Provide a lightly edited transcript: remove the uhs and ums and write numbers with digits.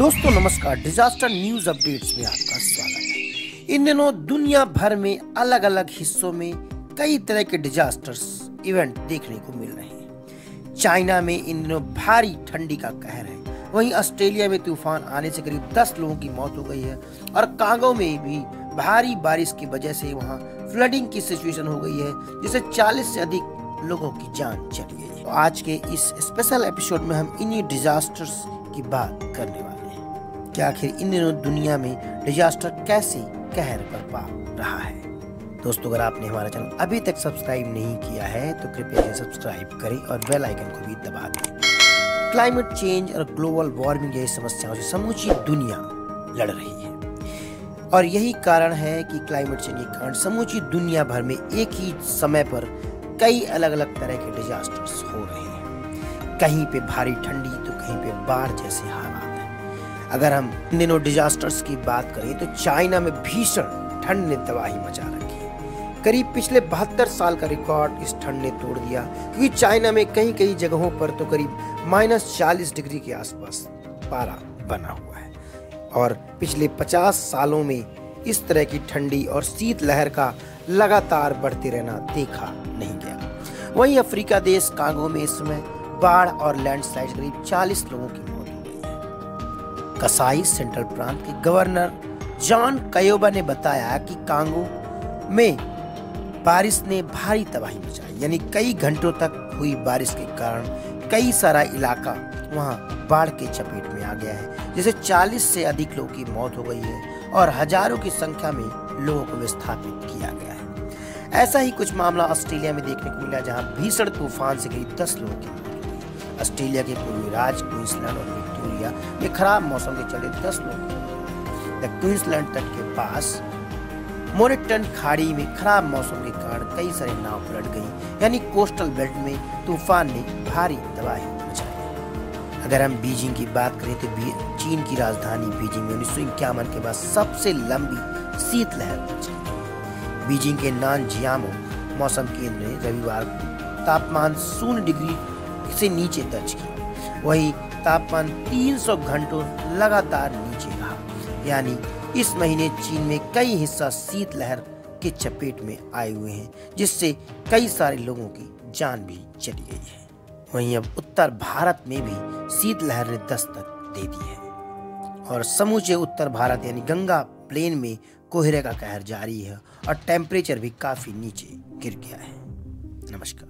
दोस्तों नमस्कार, disaster news updates में आपका स्वागत है। इन दिनों दुनिया भर में अलग अलग हिस्सों में कई तरह के डिजास्टर्स इवेंट देखने को मिल रहे हैं। चाइना में इन दिनों भारी ठंडी का कहर है। वहीं ऑस्ट्रेलिया में तूफान आने से करीब 10 लोगों की मौत हो गई है और कांगो में भी भारी बारिश की वजह से वहां फ्लडिंग की सिचुएशन हो गई है, जिससे 40 से अधिक लोगों की जान चली गई है। तो आज के इस स्पेशल एपिसोड में हम इन्हीं डिजास्टर्स की बात करने वाले हैं कि आखिर इन दिनों दुनिया में डिजास्टर कैसे कहर बरपा रहा है। दोस्तों, अगर आपने हमारा चैनल अभी तक सब्सक्राइब नहीं किया है तो कृपया इसे सब्सक्राइब करें और बेल आइकन को भी दबा दें। क्लाइमेट चेंज और ग्लोबल वार्मिंग जैसी समस्याओं से समूची दुनिया लड़ रही है और यही कारण है कि क्लाइमेट चेंज के कारण समूची दुनिया भर में एक ही समय पर कई अलग अलग तरह के डिजास्टर्स हो रहे हैं। कहीं पे भारी ठंडी तो कहीं पे बाढ़ जैसे हालात हैं। अगर हम इन दिनों डिजास्टर्स की बात करें तो चाइना में भीषण ठंड ने तबाही मचा रखी है। करीब पिछले 72 साल का रिकॉर्ड इस ठंड ने तोड़ दिया, क्योंकि चाइना में कई कई जगहों पर तो करीब -40 डिग्री के आसपास पारा बना हुआ है और पिछले 50 सालों में इस तरह की ठंडी और शीतलहर का लगातार बढ़ते रहना देखा नहीं गया। वहीं अफ्रीका देश कांगो में इस समय बाढ़ और लैंडस्लाइड करीब 40 लोगों की मौत हो गई है। कसाई सेंट्रल प्रांत के गवर्नर जॉन कयोबा ने बताया कि कांगो में बारिश ने भारी तबाही मचाई, यानी कई घंटों तक हुई बारिश के कारण कई सारा इलाका वहां बाढ़ के चपेट में आ गया है, जिससे 40 से अधिक लोगों की मौत हो गई है और हजारों की संख्या में लोगों को विस्थापित किया गया है। ऐसा ही कुछ मामला ऑस्ट्रेलिया में देखने को मिला, जहां भीषण तूफान से करीब 10 लोगों की मौत हो गई। ऑस्ट्रेलिया के पूर्वी राज्य क्वींसलैंड और विक्टोरिया में खराब मौसम के चलते 10 लोगों की मौत हो गई। क्वींसलैंड तट के पास मोरेटन खाड़ी में खराब मौसम के कारण कई सारे नाव पलट गई, यानी कोस्टल बेल्ट में तूफान ने भारी तबाही मचाई। अगर हम बीजिंग की बात करें तो चीन की राजधानी बीजिंग में 1951 के बाद सबसे लंबी शीतलहर चली। बीजिंग के नानजियामो मौसम केंद्र ने रविवार को तापमान 0 डिग्री से नीचे दर्ज किया। वही तापमान 300 घंटों लगातार नीचे रहा, यानी इस महीने चीन में कई हिस्सा शीतलहर के चपेट में आए हुए हैं, जिससे कई सारे लोगों की जान भी चली गई है। वहीं अब उत्तर भारत में भी शीतलहर ने दस्तक दे दी है और समूचे उत्तर भारत यानी गंगा प्लेन में कोहरे का कहर जारी है और टेम्परेचर भी काफी नीचे गिर गया है। नमस्कार।